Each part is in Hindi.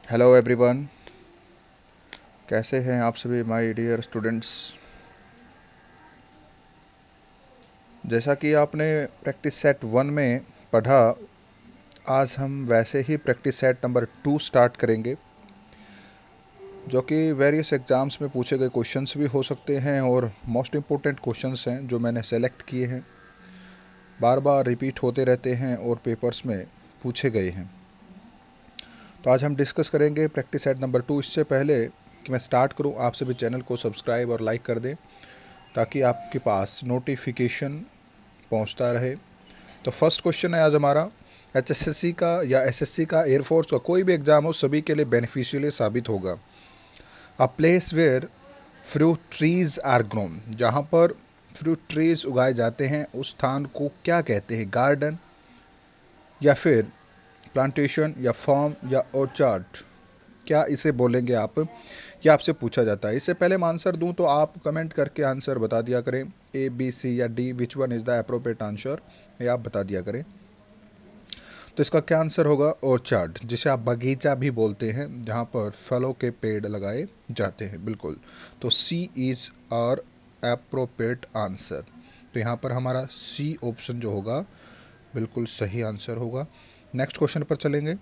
हेलो एवरीवन, कैसे हैं आप सभी माय डियर स्टूडेंट्स। जैसा कि आपने प्रैक्टिस सेट 1 में पढ़ा, आज हम वैसे ही प्रैक्टिस सेट नंबर 2 स्टार्ट करेंगे, जो कि वेरियस एग्जाम्स में पूछे गए क्वेश्चंस भी हो सकते हैं और मोस्ट इम्पोर्टेंट क्वेश्चंस हैं जो मैंने सेलेक्ट किए हैं, बार बार रिपीट होते रहते हैं और पेपर्स में पूछे गए हैं। तो आज हम डिस्कस करेंगे प्रैक्टिस सेट नंबर 2। इससे पहले कि मैं स्टार्ट करूं, आप सभी चैनल को सब्सक्राइब और लाइक कर दें ताकि आपके पास नोटिफिकेशन पहुंचता रहे। तो फर्स्ट क्वेश्चन है आज हमारा, एचएसएससी का या एसएससी का, एयरफोर्स का, कोई भी एग्जाम हो, सभी के लिए बेनिफिशियल साबित होगा। A place where fruit trees are grown, जहाँ पर फ्रूट ट्रीज उगाए जाते हैं उस स्थान को क्या कहते हैं? गार्डन या फिर प्लांटेशन या फार्म या ऑर्चार्ड, क्या इसे बोलेंगे आप? या आपसे पूछा जाता है। इससे पहले मैं आंसर दूं तो आप कमेंट करके आंसर बता दिया करें, ए बी सी या D, which one is the appropriate answer, ये आप बता दिया करें। तो इसका क्या आंसर होगा? ऑर्चार्ड, जिसे आप बगीचा भी बोलते हैं, जहां पर फलों के पेड़ लगाए जाते हैं। बिल्कुल, तो सी इज आर अप्रोप्रिएट आंसर। तो यहाँ पर हमारा सी ऑप्शन जो होगा बिल्कुल सही आंसर होगा। नेक्स्ट क्वेश्चन पर चलेंगे।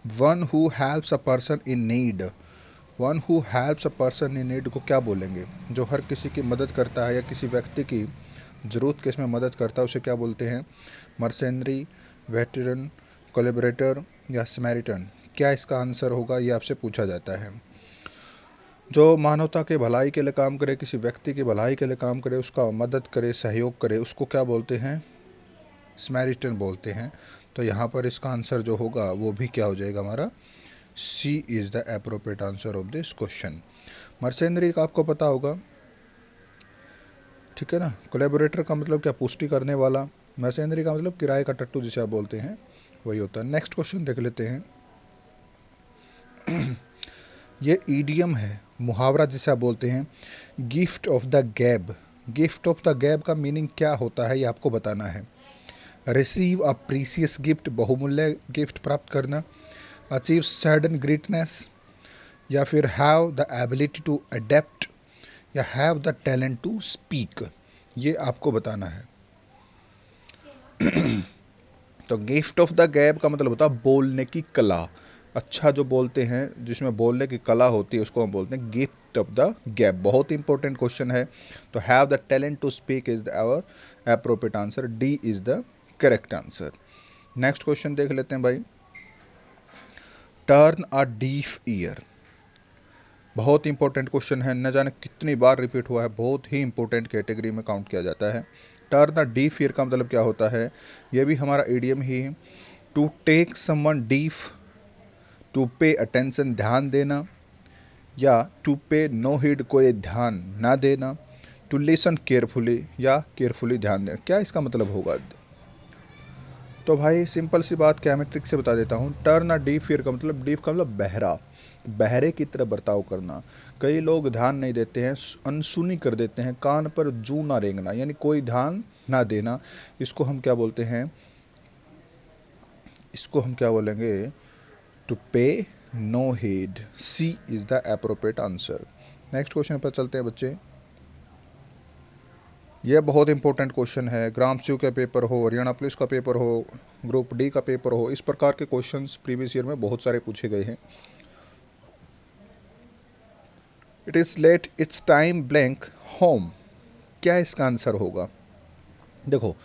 One who helps a person in need, one who helps a person in need को क्या बोलेंगे? जो हर किसी की मदद करता है या किसी व्यक्ति की जरूरत केस में मदद करता है, उसे क्या बोलते हैं? मर्सेनरी, वेटरन, कोलेबरेटर या समैरिटन? क्या इसका आंसर होगा, ये आपसे पूछा जाता है। जो मानवता के भलाई के लिए काम करे, किसी व्यक्ति की भलाई के लिए काम करे, उसका मदद करे, सहयोग करे, उसको क्या बोलते हैं? समैरिटन बोलते हैं। तो यहाँ पर इसका आंसर जो होगा वो भी क्या हो जाएगा हमारा? C is the appropriate answer of this question. Mercenary का आपको पता होगा, ठीक है ना। कोलैबोरेटर का मतलब क्या? पुष्टि करने वाला। मर्सेनरी का मतलब किराए का टट्टू जिसे आप बोलते हैं, वही होता है। नेक्स्ट क्वेश्चन देख लेते हैं। ये ईडियम है, मुहावरा जिसे आप बोलते हैं, गिफ्ट ऑफ द गैब। गिफ्ट ऑफ द गैब का मीनिंग क्या होता है, ये आपको बताना है। रिसीव अ प्रीसियस गिफ्ट, बहुमूल्य गिफ्ट प्राप्त करना। अचीव सडन ग्रेटनेस, या फिर have the ability to adapt, या have the talent to speak, ये आपको बताना है। तो गिफ्ट ऑफ द गैब का मतलब होता है बोलने की कला। अच्छा जो बोलते हैं, जिसमें बोलने की कला होती है, उसको हम बोलते हैं गिफ्ट ऑफ द गैब। बहुत इंपॉर्टेंट क्वेश्चन है। तो have the talent to speak is our appropriate answer, D is the correct answer. Next question देख लेते हैं भाई। टर्न अ डीफ ईयर, बहुत इंपॉर्टेंट क्वेश्चन है, न जाने कितनी बार रिपीट हुआ है, बहुत ही इंपॉर्टेंट कैटेगरी में काउंट किया जाता है। टर्न द डीफ ईयर का मतलब क्या होता है? ये भी हमारा इडियम ही है। To take someone deaf, to pay attention, ध्यान देना, या टू पे नो हीड, कोई ध्यान ना देना, टू लिसन केयरफुली, या केयरफुली ध्यान देना, क्या इसका मतलब होगा? तो भाई सिंपल सी बात क्या है, मैं ट्रिक से बता देता हूँ। टर्न अ डीफ ईयर का मतलब, डीफ का मतलब बहरा, बहरे की तरह बर्ताव करना। कई लोग ध्यान नहीं देते हैं, अनसुनी कर देते हैं, कान पर जू ना रेंगना, यानी कोई ध्यान ना देना। इसको हम क्या बोलते हैं? इसको हम क्या बोलेंगे? To pay no heed. C is the appropriate answer. Next question पर चलते हैं बच्चे। यह बहुत इंपॉर्टेंट क्वेश्चन है। ग्राम सी का पेपर हो, हरियाणा पुलिस का पेपर हो, ग्रुप डी का पेपर हो, इस प्रकार के क्वेश्चंस प्रीवियस ईयर में बहुत सारे पूछे गए हैं। It is late, it's time blank home, क्या इसका आंसर होगा? देखो,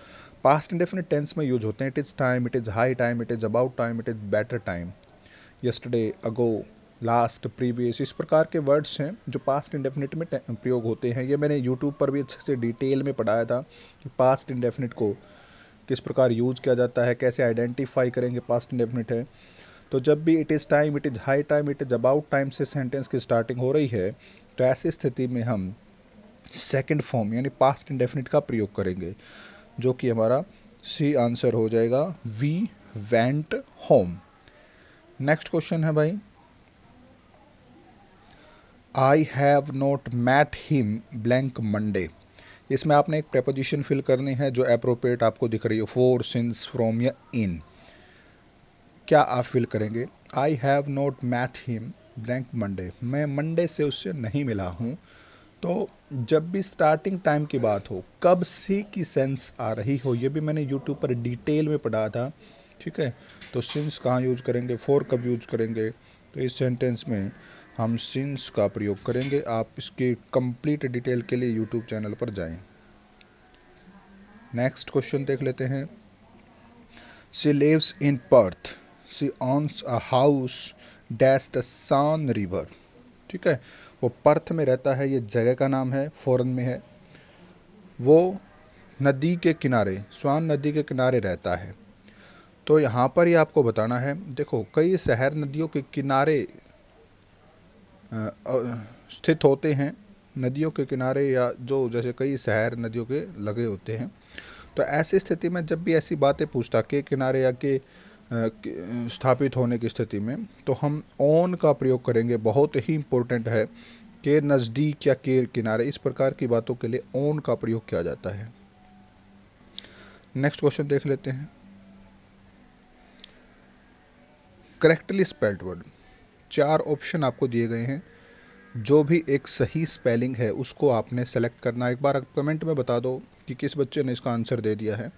पास्ट इंडेफिनिट टेंस में यूज होते हैं। It is time, it is high time, it is about time, it is better time, yesterday, ago, last, previous, इस प्रकार के वर्ड्स हैं जो पास्ट इंडेफिनिट में प्रयोग होते हैं। ये मैंने यूट्यूब पर भी अच्छे से डिटेल में पढ़ाया था कि पास्ट इंडेफिनिट को किस प्रकार यूज किया जाता है, कैसे आइडेंटिफाई करेंगे पास्ट इंडेफिनिट है। तो जब भी it is time, it is high time, it is about time से सेंटेंस की स्टार्टिंग हो रही है, तो ऐसी स्थिति में हम सेकंड फॉर्म यानी पास्ट इंडेफिनिट का प्रयोग करेंगे, जो कि हमारा सी आंसर हो जाएगा, we went home. Next question है भाई, I have not met him blank Monday. इसमें आपने एक प्रेपोजिशन फिल करनी है जो अप्रोप्रिएट आपको दिख रही है, फोर, सिंस, फ्रॉम या इन। क्या आप फिल करेंगे? I have not met him blank Monday, मैं मंडे से उससे नहीं मिला हूँ। तो जब भी स्टार्टिंग टाइम की बात हो, कब से की सेंस आ रही हो, ये भी मैंने यूट्यूब पर डिटेल में पढ़ा था, ठीक है। तो सिंस कहाँ यूज करेंगे, फॉर कब यूज करेंगे, तो इस सेंटेंस में हम सिंस का प्रयोग करेंगे। आप इसकी कंप्लीट डिटेल के लिए यूट्यूब चैनल पर जाएं। नेक्स्ट क्वेश्चन देख लेते हैं। She lives in Perth, she owns a house dash the Swan river, ठीक है। वो पर्थ में रहता है, ये जगह का नाम है, फॉरेन में है। वो नदी के किनारे, स्वान नदी के किनारे रहता है। तो यहाँ पर ही आपको बताना है, देखो कई शहर नदियों के किनारे स्थित होते हैं, नदियों के किनारे, या जो जैसे कई शहर नदियों के लगे होते हैं। तो ऐसी स्थिति में जब भी ऐसी बातें पूछता के किनारे या के स्थापित होने की स्थिति में, तो हम ऑन का प्रयोग करेंगे। बहुत ही इंपॉर्टेंट है, के नज़दीक या के किनारे, इस प्रकार की बातों के लिए ऑन का प्रयोग किया जाता है। नेक्स्ट क्वेश्चन देख लेते हैं। करेक्टली स्पेल्ड वर्ड, 4 ऑप्शन आपको दिए गए हैं, जो भी एक सही स्पेलिंग है उसको आपने सेलेक्ट करना। एक बार आप कमेंट में बता दो कि किस बच्चे ने इसका आंसर दे दिया है।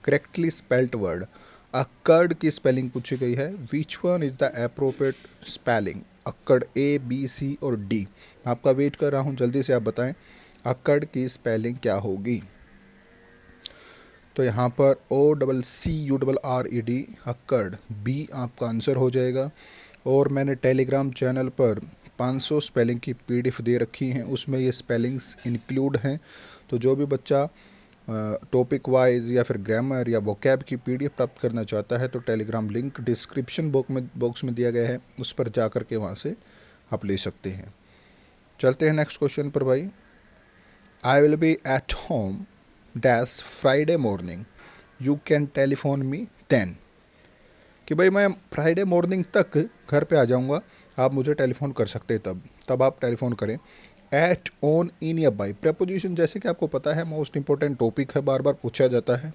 करेक्टली स्पेल्ड वर्ड, अक्कड़ की स्पेलिंग पूछी गई है। Which one is the appropriate spelling? अक्कड़ ए, बी, सी और डी। आपका वेट कर रहा हूं, जल्दी से आप बताएं अक्कड़ की स्पेलिंग क्या होगी। तो यहाँ पर OCCURRED, अक्कड़, बी आपका आंसर हो जाएगा। और मैंने टेलीग्राम चैनल पर 500 स्पेलिंग की PDF दे रखी हैं, उसमें ये स्पेलिंग्स इंक्लूड हैं। तो जो भी बच्चा टॉपिक वाइज या फिर ग्रामर या वोकैब की PDF प्राप्त करना चाहता है, तो टेलीग्राम लिंक डिस्क्रिप्शन बॉक्स में दिया गया है, उस पर जा कर के वहाँ से आप ले सकते हैं। चलते हैं नेक्स्ट क्वेश्चन पर भाई। I will be at home dash Friday morning, you can telephone me 10, कि भाई मैं फ्राइडे मॉर्निंग तक घर पे आ जाऊंगा, आप मुझे टेलीफोन कर सकते हैं, तब आप टेलीफोन करें। एट, ऑन, इन या बाई, प्रेपोजिशन जैसे कि आपको पता है मोस्ट इंपॉर्टेंट टॉपिक है, बार बार पूछा जाता है।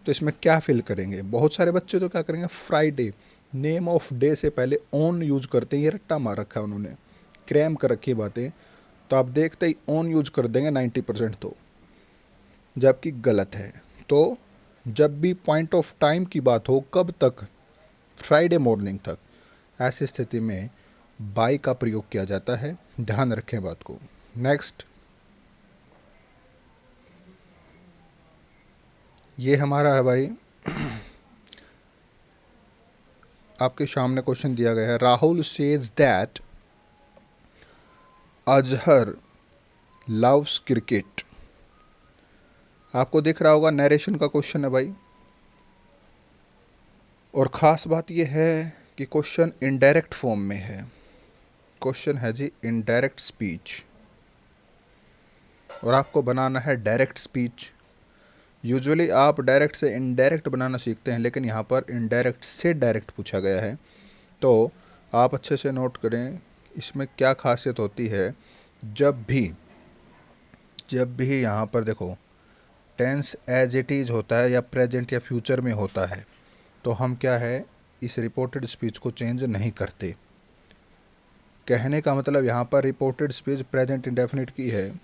तो इसमें क्या फिल करेंगे? बहुत सारे बच्चे तो क्या करेंगे, फ्राइडे, नेम ऑफ डे से पहले ऑन यूज करते हैं, ये रट्टा मार रखा है उन्होंने, क्रैम कर रखी बातें। तो आप देखते ही ऑन यूज कर देंगे 90%, तो जबकि गलत है। तो जब भी पॉइंट ऑफ टाइम की बात हो, कब तक, फ्राइडे मॉर्निंग तक, ऐसी स्थिति में बाई का प्रयोग किया जाता है, ध्यान रखें बात को। नेक्स्ट, ये हमारा है भाई, आपके सामने क्वेश्चन दिया गया है। Rahul says that Azhar loves cricket. आपको दिख रहा होगा, नरेशन का क्वेश्चन है भाई। और ख़ास बात यह है कि क्वेश्चन इनडायरेक्ट फॉर्म में है। क्वेश्चन है जी इनडायरेक्ट स्पीच, और आपको बनाना है डायरेक्ट स्पीच। यूजुअली आप डायरेक्ट से इनडायरेक्ट बनाना सीखते हैं, लेकिन यहाँ पर इनडायरेक्ट से डायरेक्ट पूछा गया है। तो आप अच्छे से नोट करें इसमें क्या खासियत होती है। जब भी यहाँ पर देखो टेंस एज इट इज होता है, या प्रेजेंट या फ्यूचर में होता है, तो हम क्या है, इस रिपोर्टेड स्पीच को चेंज नहीं करते। कहने का मतलब यहाँ पर रिपोर्टेड स्पीच प्रेजेंट इंडेफिनिट की है,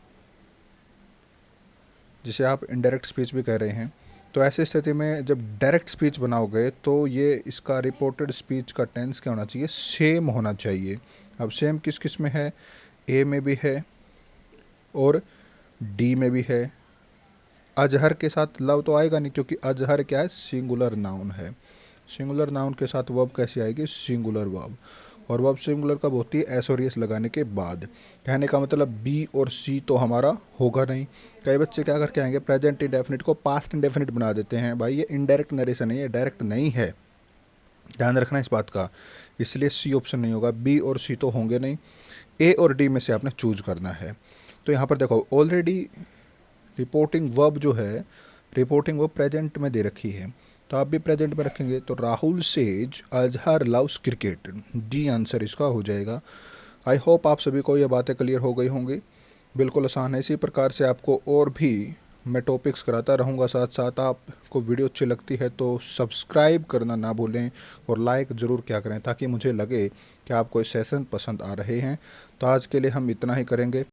जिसे आप इनडायरेक्ट स्पीच भी कह रहे हैं। तो ऐसी स्थिति में जब डायरेक्ट स्पीच बनाओगे, तो ये इसका रिपोर्टेड स्पीच का टेंस क्या होना चाहिए, सेम होना चाहिए। अब सेम किस किस में है, ए में भी है और डी में भी है। अजहर के साथ लव तो आएगा नहीं, क्योंकि अजहर क्या है, सिंगुलर नाउन है। सिंगुलर नाउन के साथ वर्ब कैसे आएगी, सिंगुलर वर्ब। और वर्ब सिंगुलर कब होती है, एस और एस लगाने के बाद। कहने का मतलब बी और सी तो हमारा होगा नहीं। कई बच्चे क्या करके आएंगे, प्रेजेंट इंडेफिनिट को पास्ट इंडेफिनिट बना देते हैं। भाई ये इनडायरेक्ट नरेशन है, ये डायरेक्ट नहीं है, ध्यान रखना इस बात का। इसलिए सी ऑप्शन नहीं होगा, बी और सी तो होंगे नहीं, ए और डी में से आपने चूज करना है। तो यहाँ पर देखो ऑलरेडी रिपोर्टिंग वर्ब जो है, रिपोर्टिंग वर्ब प्रेजेंट में दे रखी है, तो आप भी प्रेजेंट में रखेंगे। तो Rahul says Azhar loves cricket, D answer इसका हो जाएगा। आई होप आप सभी को ये बातें क्लियर हो गई होंगी। बिल्कुल आसान है। इसी प्रकार से आपको और भी मैं टॉपिक्स कराता रहूँगा साथ साथ। आपको वीडियो अच्छी लगती है तो सब्सक्राइब करना ना भूलें और लाइक ज़रूर क्या करें ताकि मुझे लगे कि आपको ये सेशन पसंद आ रहे हैं। तो आज के लिए हम इतना ही करेंगे।